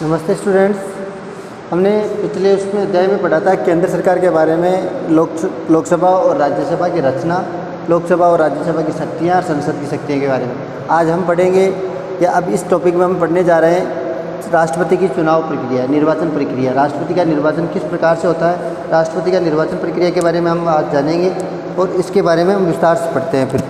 नमस्ते स्टूडेंट्स। हमने पिछले उसमें अध्याय में पढ़ा था केंद्र सरकार के बारे में, लोकसभा और राज्यसभा की रचना, लोकसभा और राज्यसभा की शक्तियाँ और संसद की शक्तियों के बारे में। आज हम पढ़ेंगे या अब इस टॉपिक में हम पढ़ने जा रहे हैं राष्ट्रपति की चुनाव प्रक्रिया, निर्वाचन प्रक्रिया। राष्ट्रपति का निर्वाचन किस प्रकार से होता है, राष्ट्रपति का निर्वाचन प्रक्रिया के बारे में हम आज जानेंगे और इसके बारे में हम विस्तार से पढ़ते हैं। फिर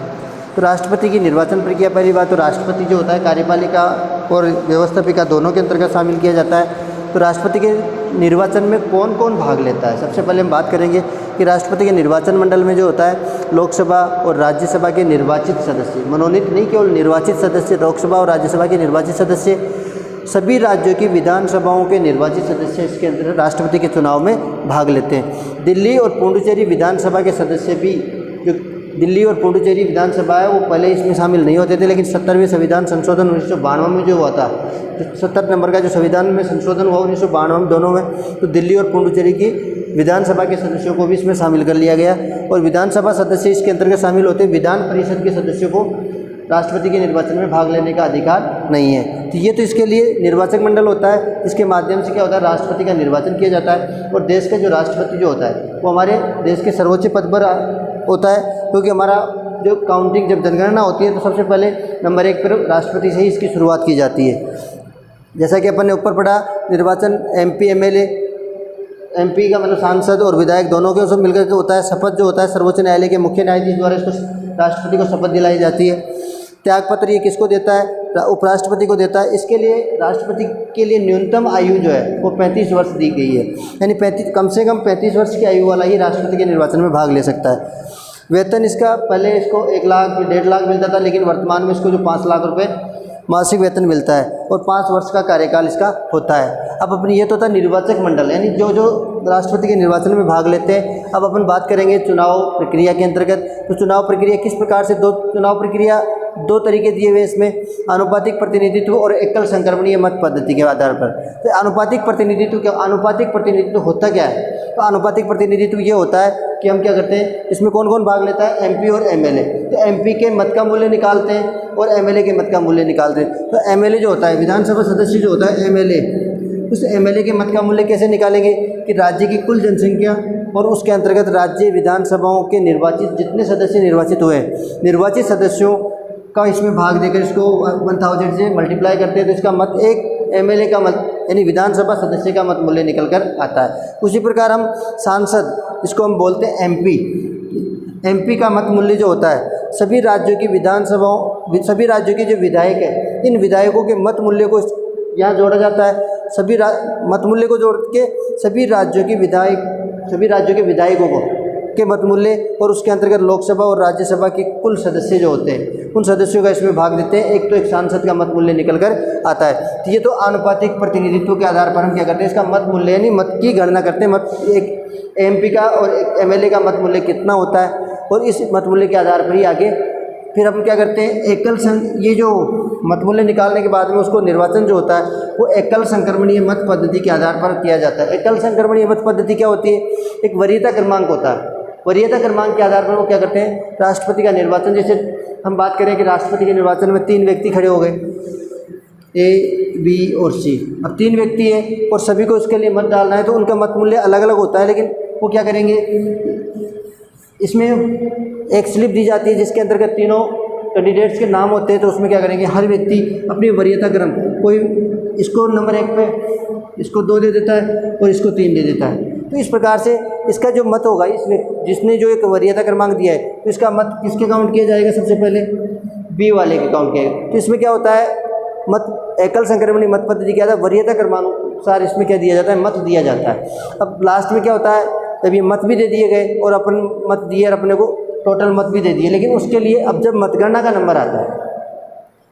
तो राष्ट्रपति की निर्वाचन प्रक्रिया, पहली बात तो राष्ट्रपति जो होता है कार्यपालिका और व्यवस्थापिका दोनों के अंतर्गत शामिल किया जाता है। तो राष्ट्रपति के निर्वाचन में कौन कौन भाग लेता है, सबसे पहले हम बात करेंगे कि राष्ट्रपति के निर्वाचन मंडल में जो होता है लोकसभा और राज्यसभा के निर्वाचित सदस्य, मनोनीत नहीं केवल निर्वाचित सदस्य, लोकसभा और राज्यसभा के निर्वाचित सदस्य, सभी राज्यों की विधानसभाओं के निर्वाचित सदस्य इसके अंतर्गत राष्ट्रपति के चुनाव में भाग लेते हैं। दिल्ली और पुडुचेरी विधानसभा के सदस्य भी, जो दिल्ली और पुडुचेरी विधानसभा है वो पहले इसमें शामिल नहीं होते थे, लेकिन 70वें संविधान संशोधन 1992 में जो हुआ था, तो 70 नंबर का जो संविधान में संशोधन हुआ 1992 में दोनों में, तो दिल्ली और पुडुचेरी की विधानसभा के सदस्यों को भी इसमें शामिल कर लिया गया। और विधानसभा सदस्य इसके अंतर्गत शामिल होते, विधान परिषद के सदस्यों को राष्ट्रपति के निर्वाचन में भाग लेने का अधिकार नहीं है। तो ये तो इसके लिए निर्वाचक मंडल होता है, इसके माध्यम से क्या होता है राष्ट्रपति का निर्वाचन किया जाता है। और देश का जो राष्ट्रपति जो होता है वो हमारे देश के सर्वोच्च पद पर होता है, क्योंकि हमारा जो काउंटिंग जब जनगणना होती है तो सबसे पहले नंबर 1 पर राष्ट्रपति से ही इसकी शुरुआत की जाती है। जैसा कि अपन ने ऊपर पढ़ा, निर्वाचन MP MLA, MP का मतलब सांसद और विधायक दोनों के सब मिलकर के होता है। शपथ जो होता है सर्वोच्च न्यायालय के मुख्य न्यायाधीश द्वारा इसको राष्ट्रपति को शपथ दिलाई जाती है। त्यागपत्र ये किसको देता है, उपराष्ट्रपति को देता है। इसके लिए राष्ट्रपति के लिए न्यूनतम आयु जो है वो 35 वर्ष दी गई है, यानी 35 कम से कम 35 वर्ष की आयु वाला ही राष्ट्रपति के निर्वाचन में भाग ले सकता है। वेतन इसका पहले इसको 1 लाख 1.5 लाख मिलता था, लेकिन वर्तमान में इसको जो 5 लाख रुपए मासिक वेतन मिलता है और 5 वर्ष का कार्यकाल इसका होता है। अब अपनी ये तो था निर्वाचक मंडल, यानी जो जो राष्ट्रपति के निर्वाचन में भाग लेते हैं। अब अपन बात करेंगे चुनाव प्रक्रिया के अंतर्गत। तो चुनाव प्रक्रिया किस प्रकार से, चुनाव प्रक्रिया 2 तरीके दिए हुए इसमें, आनुपातिक प्रतिनिधित्व और एकल संक्रमणीय मत पद्धति के आधार पर। तो आनुपातिक प्रतिनिधित्व क्या, आनुपातिक प्रतिनिधित्व होता क्या है? तो आनुपातिक प्रतिनिधित्व ये होता है कि हम क्या करते हैं, इसमें कौन कौन भाग लेता है, MP और MLA। तो MP के मत का मूल्य निकालते हैं और MLA के मत का मूल्य निकालते हैं। तो MLA जो होता है विधानसभा सदस्य जो होता है MLA, उस MLA के मत का मूल्य कैसे निकालेंगे कि राज्य की कुल जनसंख्या और उसके अंतर्गत राज्य विधानसभाओं के निर्वाचित जितने सदस्य निर्वाचित हुए, निर्वाचित सदस्यों का इसमें भाग देकर इसको 1000 से मल्टीप्लाई करते हैं, तो इसका मत एक MLA का मत यानी विधानसभा सदस्य का मत मूल्य निकल कर आता है। उसी प्रकार हम सांसद, इसको हम बोलते हैं MP का मत मूल्य जो होता है सभी राज्यों की विधानसभाओं, सभी राज्यों के जो विधायक है, इन विधायकों के मत मूल्य को यहाँ जोड़ा जाता है। सभी मत मूल्य को जोड़ के सभी राज्यों के विधायकों को के मत मूल्य और उसके अंतर्गत लोकसभा और राज्यसभा के कुल सदस्य जो होते हैं उन सदस्यों का इसमें भाग देते हैं। एक तो एक सांसद का मत मूल्य निकल कर आता है। तो ये तो आनुपातिक प्रतिनिधित्व के आधार पर हम क्या करते हैं, इसका मत मूल्य यानी मत की गणना करते हैं। मत एक MP का और एक MLA का मत मूल्य कितना होता है, और इस मत मूल्य के आधार पर ही आगे फिर हम क्या करते हैं, ये जो मत मूल्य निकालने के बाद में उसको निर्वाचन जो होता है वो एकल संक्रमणीय मत पद्धति के आधार पर किया जाता है। एकल संक्रमणीय मत पद्धति क्या होती है, एक वरीयता क्रमांक होता है। वरीयता क्रमांक के आधार पर वो क्या करते हैं, राष्ट्रपति का निर्वाचन, जैसे हम बात करें कि राष्ट्रपति के निर्वाचन में 3 व्यक्ति खड़े हो गए, A, B और C। अब 3 व्यक्ति है और सभी को उसके लिए मत डालना है, तो उनका मत मूल्य अलग अलग होता है। लेकिन वो क्या करेंगे, इसमें एक स्लिप दी जाती है जिसके अंतर्गत तीनों कैंडिडेट्स के नाम होते हैं। तो उसमें क्या करेंगे, हर व्यक्ति अपनी वरीयता क्रम, कोई इसको नंबर 1 पे इसको 2 दे देता है और इसको 3 दे देता है। तो इस प्रकार से इसका जो मत होगा, इसमें जिसने जो एक वरीयता क्रमांक दिया है तो इसका मत किसके काउंट किया जाएगा, सबसे पहले B वाले के काउंट किया जाएगा। तो इसमें क्या होता है, मत एकल संक्रमणीय मत पद्धति क्या था, वरीयता क्रमानुसार इसमें क्या दिया जाता है, मत दिया जाता है। अब लास्ट में क्या होता है, जब ये मत भी दे दिए गए और अपन मत दिए और अपने को टोटल मत भी दे दिए, लेकिन उसके लिए अब जब मतगणना का नंबर आता है,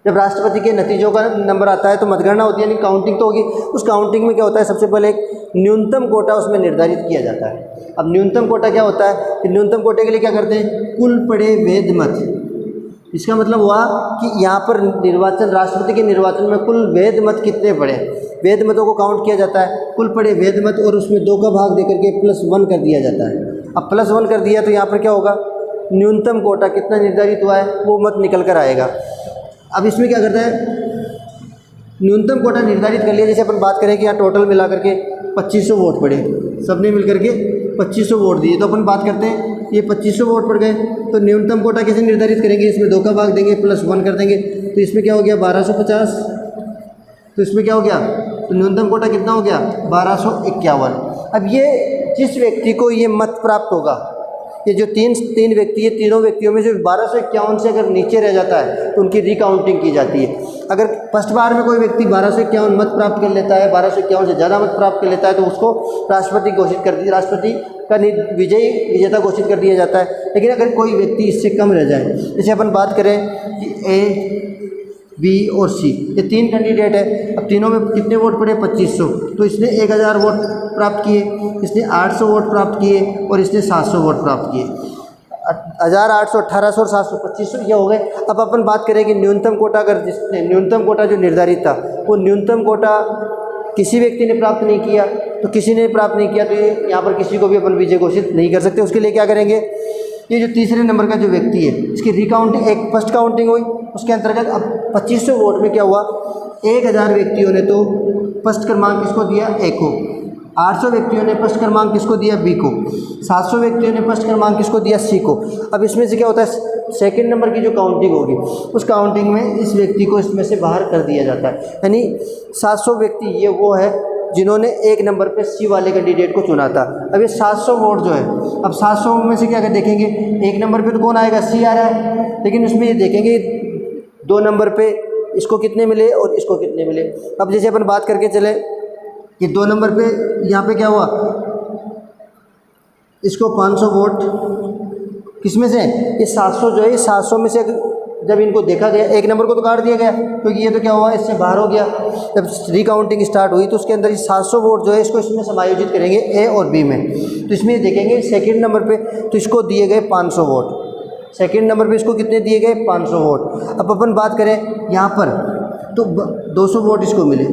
जब राष्ट्रपति के नतीजों का नंबर आता है तो मतगणना होती है, यानी काउंटिंग तो होगी। उस काउंटिंग में क्या होता है, सबसे पहले एक न्यूनतम कोटा उसमें निर्धारित किया जाता है। अब न्यूनतम कोटा क्या होता है कि न्यूनतम कोटे के लिए क्या करते हैं, कुल पड़े वेद मत। इसका मतलब हुआ कि यहाँ पर निर्वाचन, राष्ट्रपति के निर्वाचन में कुल वेद मत कितने पड़े, वेद मतों को काउंट किया जाता है, कुल पड़े वेद मत, और उसमें 2 का भाग देकर के +1 कर दिया जाता है। अब +1 कर दिया तो यहाँ पर क्या होगा, न्यूनतम कोटा कितना निर्धारित हुआ है वो मत निकल कर आएगा। अब इसमें क्या करता है, न्यूनतम कोटा निर्धारित कर लिया। जैसे अपन बात करें कि यहाँ टोटल मिला करके 2500 वोट पड़े, सबने मिल करके 2500 वोट दिए, तो अपन बात करते हैं ये 2500 वोट पड़ गए, तो न्यूनतम कोटा कैसे निर्धारित करेंगे, इसमें 2 का भाग देंगे +1 कर देंगे, तो इसमें क्या हो गया 1250, तो इसमें क्या हो गया, तो न्यूनतम कोटा कितना हो गया 1251। अब ये जिस व्यक्ति को ये मत प्राप्त होगा, ये जो तीन व्यक्ति है, तीनों व्यक्तियों में से 1251 से अगर नीचे रह जाता है तो उनकी रिकाउंटिंग की जाती है। अगर फर्स्ट बार में कोई व्यक्ति 1251 मत प्राप्त कर लेता है, 1251 से ज़्यादा मत प्राप्त कर लेता है, तो उसको राष्ट्रपति घोषित कर दिया, राष्ट्रपति का विजेता घोषित कर दिया जाता है। लेकिन अगर कोई व्यक्ति इससे कम रह जाए, जैसे अपन बात करें कि A, B और C, ये 3 कैंडिडेट है, अब तीनों में कितने वोट पड़े 2500, तो इसने 1000 वोट प्राप्त किए, इसने 800 वोट प्राप्त किए और इसने 700 वोट प्राप्त किए। 1000, 800, 1800 और 700, 2500 ये हो गए। अब अपन बात करें कि न्यूनतम कोटा, अगर जिसने न्यूनतम कोटा जो निर्धारित था वो न्यूनतम कोटा किसी व्यक्ति ने प्राप्त नहीं किया, तो किसी ने प्राप्त नहीं किया, तो यहाँ पर किसी को भी अपन विजय घोषित नहीं कर सकते। उसके लिए क्या करेंगे, ये जो तीसरे नंबर का जो व्यक्ति है इसकी रिकाउंटिंग, एक फर्स्ट काउंटिंग हुई, उसके अंतर्गत अब 2500 वोट में क्या हुआ, 1000 व्यक्तियों ने तो फर्स्ट क्रमांक किसको दिया A को, 800 व्यक्तियों ने फर्स्ट क्रमांक किसको दिया B को, 700 व्यक्तियों ने फर्स्ट क्रमांक किसको दिया C को। अब इसमें से क्या होता है, सेकंड नंबर की जो काउंटिंग होगी उस काउंटिंग में इस व्यक्ति को इसमें से बाहर कर दिया जाता है। यानी 700 व्यक्ति ये वो है जिन्होंने 1 नंबर पे C वाले कैंडिडेट को चुना था। अब ये 700 वोट जो है, अब 700 में से क्या देखेंगे, 1 नंबर पे तो कौन आएगा, C आ रहा है, लेकिन उसमें ये देखेंगे 2 नंबर पे इसको कितने मिले और इसको कितने मिले। अब जैसे अपन बात करके चले कि 2 नंबर पे यहाँ पे क्या हुआ, इसको 500 वोट किसमें से, ये 700 जो है, 700 में से जब इनको देखा गया, 1 नंबर को तो काट दिया गया क्योंकि ये तो क्या हुआ, इससे बाहर हो गया। जब रिकाउंटिंग स्टार्ट हुई तो उसके अंदर ये 700 वोट जो है इसको इसमें समायोजित करेंगे A और B में। तो इसमें ये देखेंगे सेकंड नंबर पे तो इसको दिए गए 500 वोट, सेकंड नंबर पे इसको कितने दिए गए 500 वोट। अब अपन बात करें यहाँ पर तो 200 वोट इसको मिले,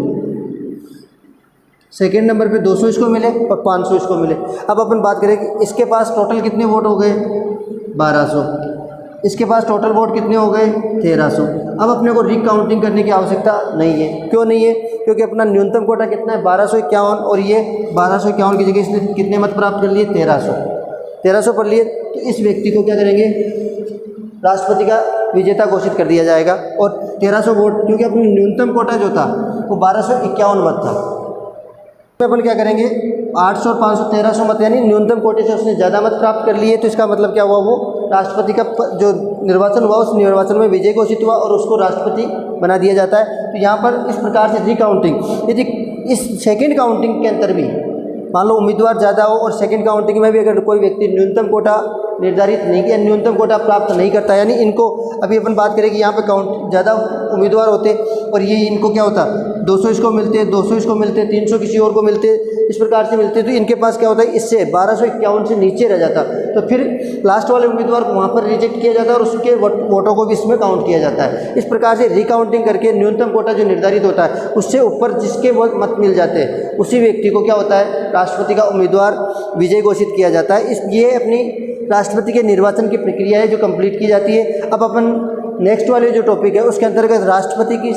सेकंड नंबर पे 200 इसको मिले और 500 इसको मिले। अब अपन बात करें कि इसके पास टोटल कितने वोट हो गए 1200, इसके पास टोटल वोट कितने हो गए 1300। अब अपने को रिकाउंटिंग करने की आवश्यकता नहीं है। क्यों नहीं है, क्योंकि अपना न्यूनतम कोटा कितना है 1251 और ये 1251 की जगह इसने कितने मत प्राप्त कर लिए 1300 पर लिए। तो इस व्यक्ति को क्या करेंगे, राष्ट्रपति का विजेता घोषित कर दिया जाएगा। और 1300 वोट, क्योंकि अपना न्यूनतम कोटा जो था वो 1251 मत था, तो अपन क्या करेंगे 800 और 500 1300 मत, यानी न्यूनतम कोटे से उसने ज़्यादा मत प्राप्त कर लिए। तो इसका मतलब क्या हुआ, वो राष्ट्रपति का जो निर्वाचन हुआ उस निर्वाचन में विजय घोषित हुआ और उसको राष्ट्रपति बना दिया जाता है। तो यहाँ पर इस प्रकार से रिकाउंटिंग, यदि इस सेकंड काउंटिंग के अंतर भी मान लो उम्मीदवार ज़्यादा हो और सेकंड काउंटिंग में भी अगर कोई व्यक्ति न्यूनतम कोटा निर्धारित नहीं किया, न्यूनतम कोटा प्राप्त नहीं करता, यानी इनको अभी अपन बात करें कि यहाँ पे काउंट ज़्यादा उम्मीदवार होते और ये इनको क्या होता 200 इसको मिलते, 200 इसको मिलते, 300 किसी और को मिलते, इस प्रकार से मिलते, तो इनके पास क्या होता है इससे 1251 से नीचे रह जाता, तो फिर लास्ट वाले उम्मीदवार को वहाँ पर रिजेक्ट किया जाता है और उसके वोटों को भी इसमें काउंट किया जाता है। इस प्रकार से रिकाउंटिंग करके न्यूनतम कोटा जो निर्धारित होता है उससे ऊपर जिसके मत मिल जाते हैं उसी व्यक्ति को क्या होता है राष्ट्रपति का उम्मीदवार विजय घोषित किया जाता है। ये अपनी राष्ट्रपति के निर्वाचन की प्रक्रिया है जो कंप्लीट की जाती है। अब अपन नेक्स्ट वाले जो टॉपिक है उसके अंतर्गत राष्ट्रपति की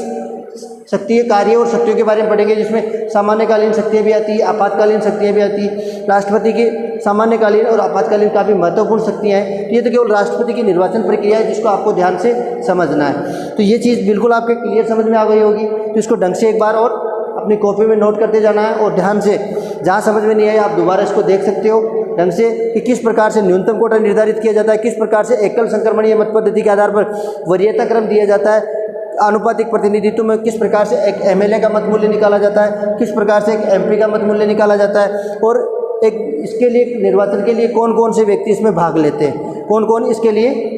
शक्ति कार्य और शक्तियों के बारे में पढ़ेंगे, जिसमें सामान्यकालीन शक्तियाँ भी आती है, आपातकालीन शक्तियाँ भी आती है। राष्ट्रपति की सामान्यकालीन और आपातकालीन काफ़ी महत्वपूर्ण शक्तियाँ हैं। तो ये तो केवल राष्ट्रपति की निर्वाचन प्रक्रिया है जिसको आपको ध्यान से समझना है। तो ये चीज़ बिल्कुल आपके क्लियर समझ में आ गई होगी, तो इसको ढंग से एक बार और अपनी कॉपी में नोट करते जाना है और ध्यान से जहाँ समझ में नहीं आया आप दोबारा इसको देख सकते हो ढंग से कि किस प्रकार से न्यूनतम कोटा निर्धारित किया जाता है, किस प्रकार से एकल संक्रमणीय मत पद्धति के आधार पर वरीयता क्रम दिया जाता है, आनुपातिक प्रतिनिधित्व में किस प्रकार से एक एमएलए का मत मूल्य निकाला जाता है, किस प्रकार से एक एमपी का मत मूल्य निकाला जाता है, और एक इसके लिए निर्वाचन के लिए कौन कौन से व्यक्ति इसमें भाग लेते हैं, कौन कौन इसके लिए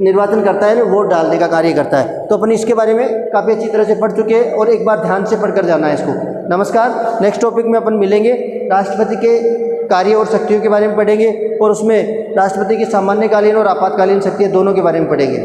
निर्वाचन करता है, वोट डालने का कार्य करता है। तो अपन इसके बारे में काफ़ी अच्छी तरह से पढ़ चुके हैं और एक बार ध्यान से पढ़कर जाना है इसको। नमस्कार, नेक्स्ट टॉपिक में अपन मिलेंगे, राष्ट्रपति के कार्य और शक्तियों के बारे में पढ़ेंगे और उसमें राष्ट्रपति की सामान्यकालीन और आपातकालीन शक्तियाँ दोनों के बारे में पढ़ेंगे।